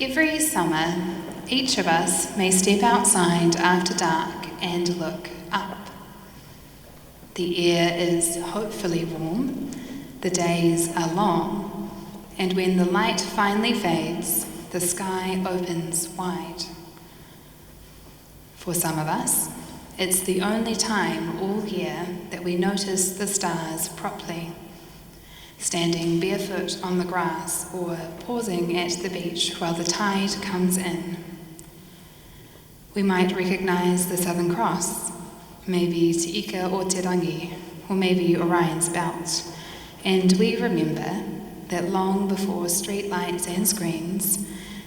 Every summer, each of us may step outside after dark and look up. The air is hopefully warm, the days are long, and when the light finally fades, the sky opens wide. For some of us, it's the only time all year that we notice the stars properly, standing barefoot on the grass or pausing at the beach while the tide comes in. We might recognise the Southern Cross, maybe Te Ika or Te Rangi, or maybe Orion's Belt, and we remember that long before streetlights and screens,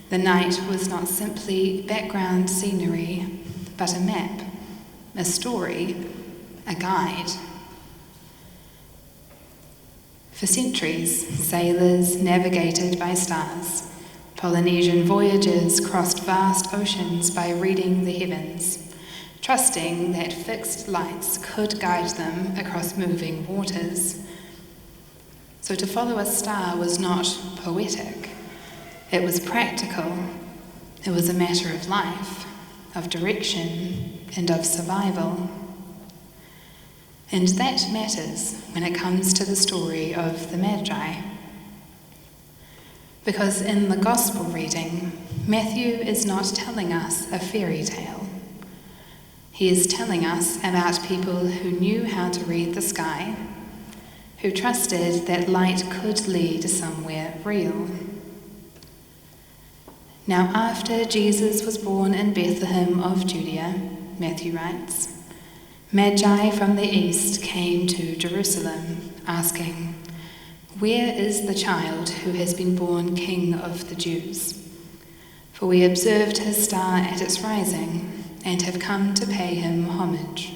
the night was not simply background scenery, but a map, a story, a guide. For centuries, sailors navigated by stars. Polynesian voyagers crossed vast oceans by reading the heavens, trusting that fixed lights could guide them across moving waters. So to follow a star was not poetic, it was practical. It was a matter of life, of direction, and of survival. And that matters when it comes to the story of the Magi. Because in the Gospel reading, Matthew is not telling us a fairy tale. He is telling us about people who knew how to read the sky, who trusted that light could lead somewhere real. Now, after Jesus was born in Bethlehem of Judea, Matthew writes, Magi from the east came to Jerusalem, asking, "Where is the child who has been born King of the Jews? For we observed his star at its rising and have come to pay him homage."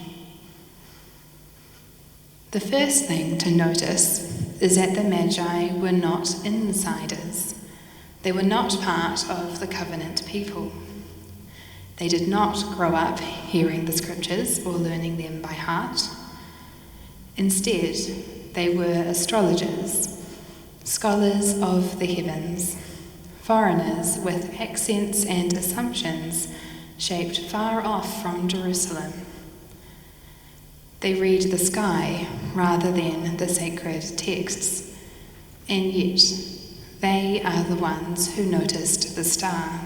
The first thing to notice is that the Magi were not insiders. They were not part of the covenant people. They did not grow up hearing the scriptures or learning them by heart. Instead, they were astrologers, scholars of the heavens, foreigners with accents and assumptions shaped far off from Jerusalem. They read the sky rather than the sacred texts, and yet they are the ones who noticed the star.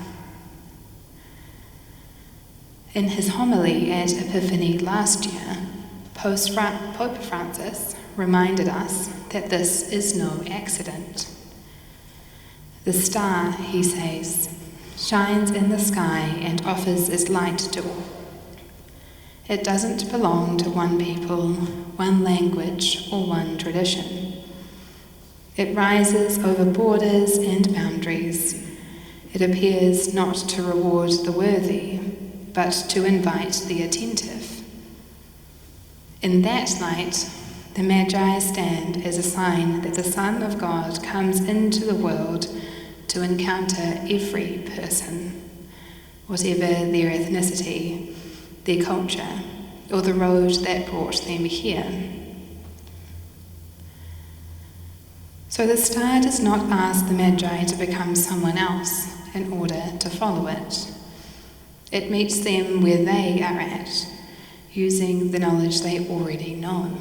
In his homily at Epiphany last year, Pope Francis reminded us that this is no accident. The star, he says, shines in the sky and offers its light to all. It doesn't belong to one people, one language, or one tradition. It rises over borders and boundaries. It appears not to reward the worthy, but to invite the attentive. In that light, the Magi stand as a sign that the Son of God comes into the world to encounter every person, whatever their ethnicity, their culture, or the road that brought them here. So the star does not ask the Magi to become someone else in order to follow it. It meets them where they are at, using the knowledge they already know.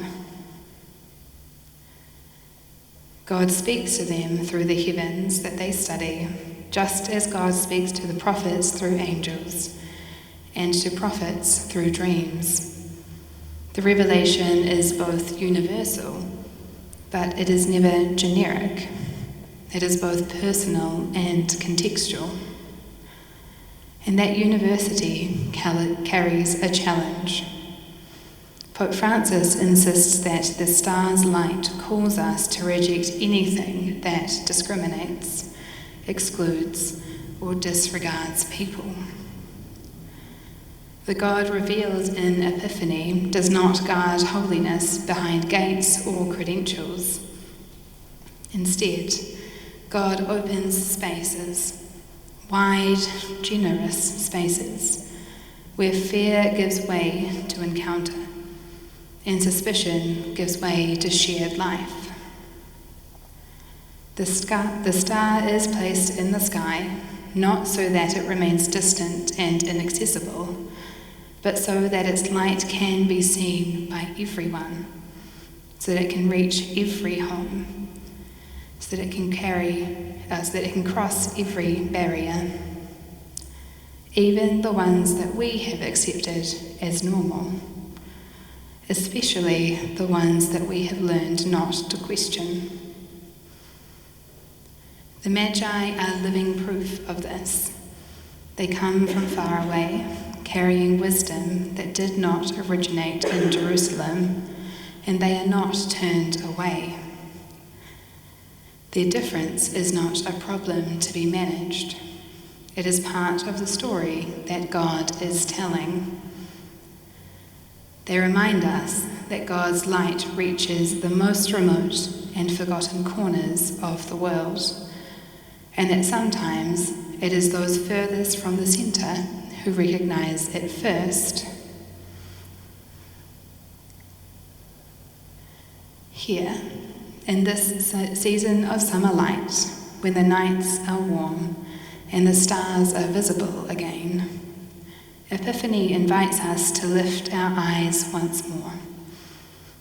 God speaks to them through the heavens that they study, just as God speaks to the prophets through angels, and to prophets through dreams. The revelation is both universal, but it is never generic. It is both personal and contextual. And that university carries a challenge. Pope Francis insists that the star's light calls us to reject anything that discriminates, excludes, or disregards people. The God revealed in Epiphany does not guard holiness behind gates or credentials. Instead, God opens spaces, wide, generous spaces, where fear gives way to encounter, and suspicion gives way to shared life. The star is placed in the sky, not so that it remains distant and inaccessible, but so that its light can be seen by everyone, so that it can reach every home, so that it can cross every barrier, even the ones that we have accepted as normal, especially the ones that we have learned not to question. The Magi are living proof of this. They come from far away, carrying wisdom that did not originate in Jerusalem, and they are not turned away. Their difference is not a problem to be managed. It is part of the story that God is telling. They remind us that God's light reaches the most remote and forgotten corners of the world, and that sometimes it is those furthest from the centre who recognize it first. Here, in this season of summer light, when the nights are warm and the stars are visible again, Epiphany invites us to lift our eyes once more,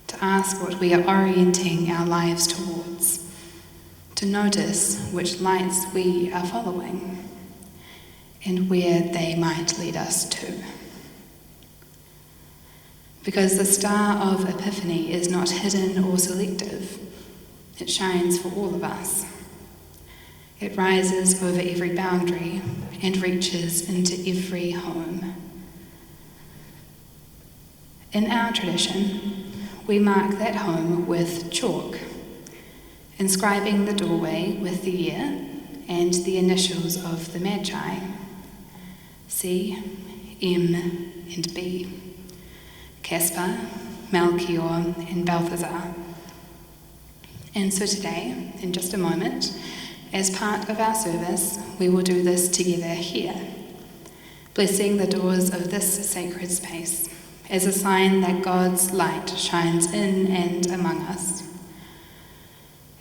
to ask what we are orienting our lives towards, to notice which lights we are following, and where they might lead us to. Because the star of Epiphany is not hidden or selective, it shines for all of us. It rises over every boundary and reaches into every home. In our tradition, we mark that home with chalk, inscribing the doorway with the year and the initials of the Magi, C, M, and B, Caspar, Melchior, and Balthazar. And so today, in just a moment, as part of our service, we will do this together here, blessing the doors of this sacred space as a sign that God's light shines in and among us.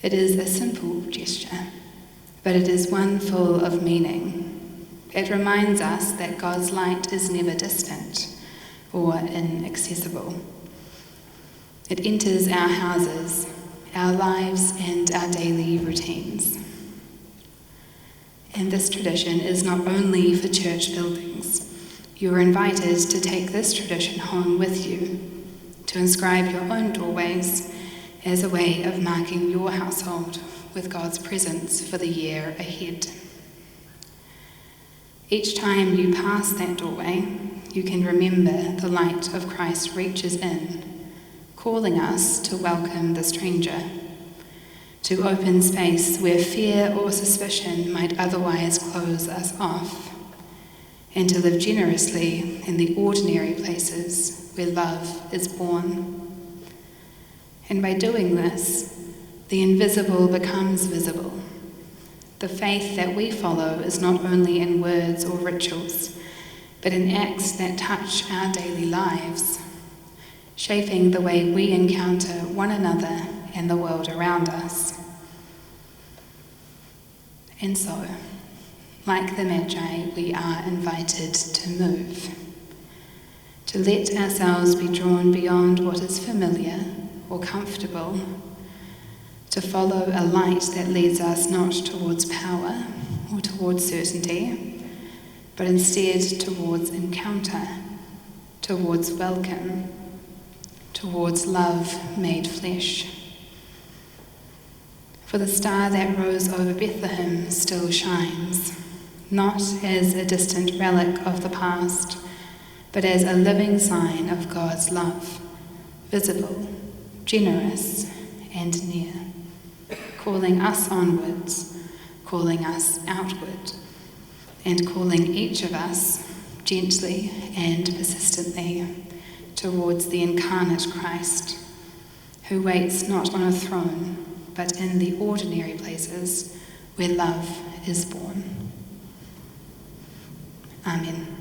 It is a simple gesture, but it is one full of meaning. It reminds us that God's light is never distant or inaccessible. It enters our houses, our lives, and our daily routines. And this tradition is not only for church buildings. You are invited to take this tradition home with you, to inscribe your own doorways as a way of marking your household with God's presence for the year ahead. Each time you pass that doorway, you can remember the light of Christ reaches in, calling us to welcome the stranger, to open space where fear or suspicion might otherwise close us off, and to live generously in the ordinary places where love is born. And by doing this, the invisible becomes visible. The faith that we follow is not only in words or rituals, but in acts that touch our daily lives, shaping the way we encounter one another and the world around us. And so, like the Magi, we are invited to move, to let ourselves be drawn beyond what is familiar or comfortable, to follow a light that leads us not towards power or towards certainty, but instead towards encounter, towards welcome, towards love made flesh. For the star that rose over Bethlehem still shines, not as a distant relic of the past, but as a living sign of God's love, visible, generous, and near, calling us onwards, calling us outward, and calling each of us gently and persistently towards the incarnate Christ, who waits not on a throne, but in the ordinary places where love is born. Amen.